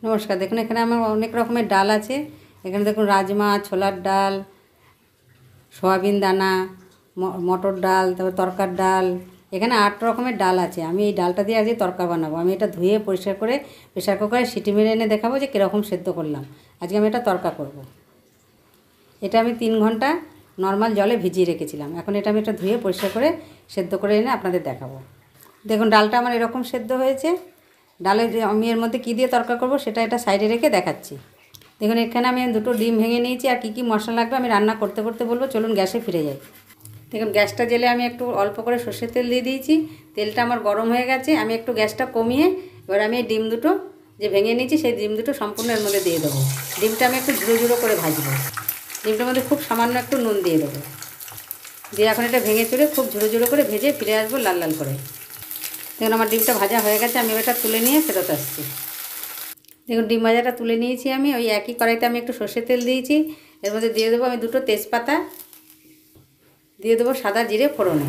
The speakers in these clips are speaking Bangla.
নমস্কার। দেখুন এখানে আমার অনেক রকমের ডাল আছে। এখানে দেখুন রাজমা, ছোলার ডাল, সয়াবিন দানা, মটর ডাল, তারপর তরকার ডাল। এখানে 8 রকমের ডাল আছে। আমি এই ডালটা দিয়ে আজকে তরকা বানাবো। আমি এটা ধুয়ে পরিষ্কার করে প্রেসার কুকারে সিটি মেরে এনে দেখাবো যে কীরকম সেদ্ধ করলাম। আজকে আমি এটা তরকা করব। এটা আমি 3 ঘন্টা নর্মাল জলে ভিজিয়ে রেখেছিলাম। এখন এটা আমি এটা ধুয়ে পরিষ্কার করে সেদ্ধ করে এনে আপনাদের দেখাবো। দেখুন ডালটা আমার এরকম সেদ্ধ হয়েছে। ডালে আমি এর মধ্যে কী দিয়ে তরকা করব সেটা এটা সাইডে রেখে দেখাচ্ছি। দেখুন এখানে আমি 2টো ডিম ভেঙে নিয়েছি। আর কী মশলা লাগবে আমি রান্না করতে করতে বলবো। চলুন গ্যাসে ফিরে যাই। দেখুন গ্যাসটা জেলে আমি একটু অল্প করে সর্ষের তেল দিয়ে দিয়েছি। তেলটা আমার গরম হয়ে গেছে। আমি একটু গ্যাসটা কমিয়ে এবার আমি এই ডিম দুটো যে ভেঙে নিয়েছি সেই ডিম দুটো সম্পূর্ণ এর মধ্যে দিয়ে দেবো। ডিমটা আমি একটু ঝুড়ো ঝুড়ো করে ভাজবো। ডিমটার মধ্যে খুব সামান্য একটু নুন দিয়ে দেবো। দিয়ে এখন এটা ভেঙে চুড়ে খুব ঝুড়ো ঝুড়ো করে ভেজে ফিরে আসবো লাল লাল করে। দেখুন আমার ডিমটা ভাজা হয়ে গেছে। আমি এটা তুলে নিয়ে ফেরত আসছি। দেখুন ডিম ভাজাটা তুলে নিয়েছি আমি। ওই একই কড়াইতে আমি একটু সর্ষের তেল দিয়েছি। এর মধ্যে দিয়ে দেবো আমি 2টো তেজপাতা, দিয়ে দেবো সাদা জিরে ফোড়নে।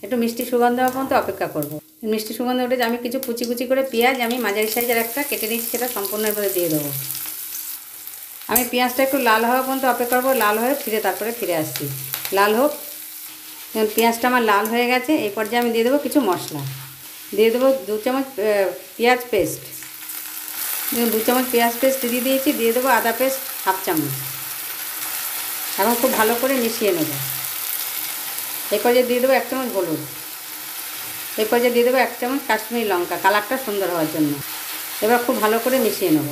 একটু মিষ্টি সুগন্ধ হওয়া পর্যন্ত অপেক্ষা করব। মিষ্টি সুগন্ধ উঠে আমি কিছু কুচি কুচি করে পেঁয়াজ আমি মাঝারি সাইজের একটা কেটে নিয়েছি, সেটা সম্পূর্ণ এর মধ্যে দিয়ে দেবো। আমি পেঁয়াজটা একটু লাল হওয়া পর্যন্ত অপেক্ষা করবো। লাল হয়ে তারপরে ফিরে আসছি। লাল হোক। পেঁয়াজটা আমার লাল হয়ে গেছে। এই পর্যায়ে আমি দিয়ে দেবো কিছু মশলা। দিয়ে দেবো 2 চামচ পেঁয়াজ পেস্ট। দেখুন 2 চামচ পেঁয়াজ পেস্ট দিয়ে দিয়েছি। দিয়ে দেবো আদা পেস্ট 1/2 চামচ। এখন খুব ভালো করে মিশিয়ে নেব। এই পর্যায়ে দিয়ে দেবো 1 চামচ হলুদ। এই পর্যায়ে দিয়ে দেবো 1 চামচ কাশ্মীরি লঙ্কা, কালারটা সুন্দর হওয়ার জন্য। এবার খুব ভালো করে মিশিয়ে নেব।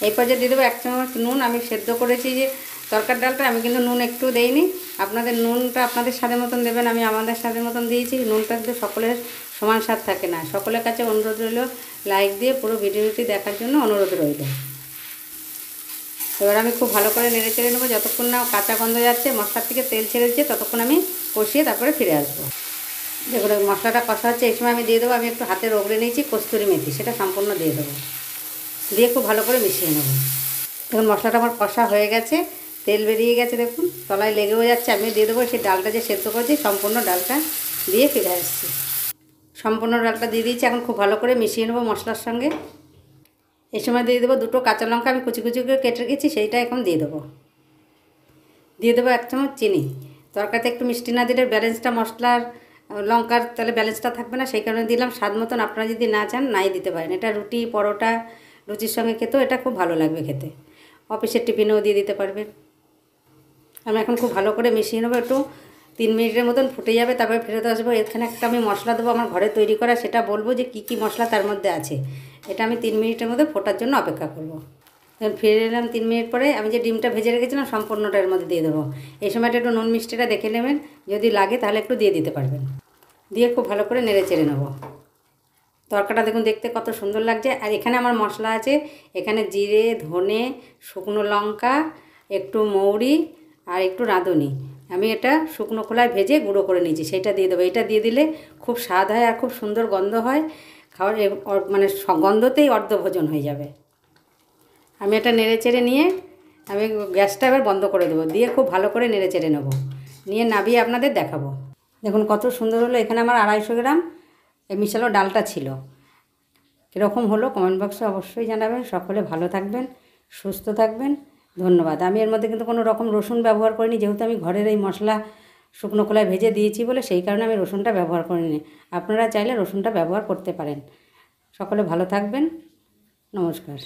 এই পর্যায়ে দিয়ে দেবো 1 চামচ নুন। আমি সেদ্ধ করেছি যে তরকার ডালটা, আমি কিন্তু নুন একটু দেইনি। আপনাদের নুনটা আপনাদের স্বাদের মতন দেবেন। আমি আমাদের স্বাদের মতন দিয়েছি। নুনটা কিন্তু সকলের সমান স্বাদ থাকে না। সকলের কাছে অনুরোধ রইল লাইক দিয়ে পুরো ভিডিওটি দেখার জন্য অনুরোধ রইল। এবার আমি খুব ভালো করে নেড়ে চেড়ে নেবো যতক্ষণ না কাঁচা গন্ধ যাচ্ছে, মশলার থেকে তেল ছেড়েছে, ততক্ষণ আমি কষিয়ে তারপরে ফিরে আসবো। দেখুন মশলাটা কষা হচ্ছে। এই সময় আমি দিয়ে দেবো, আমি একটু হাতে রগড়ে নিয়েছি কস্তুরি মেথি, সেটা সম্পূর্ণ দিয়ে দেবো। দিয়ে খুব ভালো করে মিশিয়ে নেব। দেখুন মশলাটা আমার কষা হয়ে গেছে, তেল বেরিয়ে গেছে। দেখুন তলায় লেগেও যাচ্ছে। আমি দিয়ে দেবো সেই ডালটা যে সেদ্ধ করেছি, সম্পূর্ণ ডালটা দিয়ে ফিরে আসছি। সম্পূর্ণ ডালটা দিয়ে দিয়েছি। এখন খুব ভালো করে মিশিয়ে নেবো মশলার সঙ্গে। এই সময় দিয়ে দেবো 2টো কাঁচা লঙ্কা আমি কুচি কুচি করে কেটে রেখেছি, সেইটা এখন দিয়ে দেবো। দিয়ে দেবো 1 চামচ চিনি। তরকারিতে একটু মিষ্টি না দিলে ব্যালেন্সটা মশলার লঙ্কার তাহলে ব্যালেন্সটা থাকবে না, সেই কারণে দিলাম। স্বাদ মতন আপনারা যদি না চান নাই দিতে পারেন। এটা রুটি, পরোটা, লুচির সঙ্গে খেতেও এটা খুব ভালো লাগবে খেতে। অফিসের টিফিনেও দিয়ে দিতে পারবেন। আমি এখন খুব ভালো করে মিশিয়ে নেবো। একটু 3 মিনিটের মতন ফুটে যাবে, তারপরে ফেরত আসবো। এখানে একটা আমি মশলা দেবো আমার ঘরে তৈরি করা, সেটা বলবো যে কী মশলা তার মধ্যে আছে। এটা আমি 3 মিনিটের মধ্যে ফোটার জন্য অপেক্ষা করবো। যখন ফিরে এলাম 3 মিনিট পরে, আমি যে ডিমটা ভেজে রেখেছিলাম সম্পূর্ণটা এর মধ্যে দিয়ে দেবো। এই সময়টা একটু নুন মিষ্টিটা দেখে নেবেন, যদি লাগে তাহলে একটু দিয়ে দিতে পারবেন। দিয়ে খুব ভালো করে নেড়ে চেড়ে নেবো। তরকাটা দেখুন দেখতে কত সুন্দর লাগছে। আর এখানে আমার মশলা আছে, এখানে জিরে, ধনে, শুকনো লঙ্কা, একটু মৌরি আর একটু রাঁধুনি। আমি এটা শুকনো খোলায় ভেজে গুঁড়ো করে নিয়েছি, সেটা দিয়ে দেবো। এটা দিয়ে দিলে খুব স্বাদ হয় আর খুব সুন্দর গন্ধ হয়। খাওয়ার মানে গন্ধতেই অর্ধভোজন হয়ে যাবে। আমি এটা নেড়ে চেড়ে নিয়ে আমি গ্যাসটা এবার বন্ধ করে দেবো। দিয়ে খুব ভালো করে নেড়ে চেড়ে নেবো, নিয়ে নাবিয়ে আপনাদের দেখাবো। দেখুন কত সুন্দর হলো। এখানে আমার 250 গ্রাম এই মিশালো ডালটা ছিল। কীরকম হলো কমেন্ট বক্সে অবশ্যই জানাবেন। সকলে ভালো থাকবেন, সুস্থ থাকবেন। ধন্যবাদ। আমি এর মধ্যে কিন্তু কোনো রকম রসুন ব্যবহার করিনি, যেহেতু আমি ঘরের এই মশলা শুকনো খোলায় ভেজে দিয়েছি বলে, সেই কারণে আমি রসুনটা ব্যবহার করিনি। আপনারা চাইলে রসুনটা ব্যবহার করতে পারেন। সকলে ভালো থাকবেন। নমস্কার।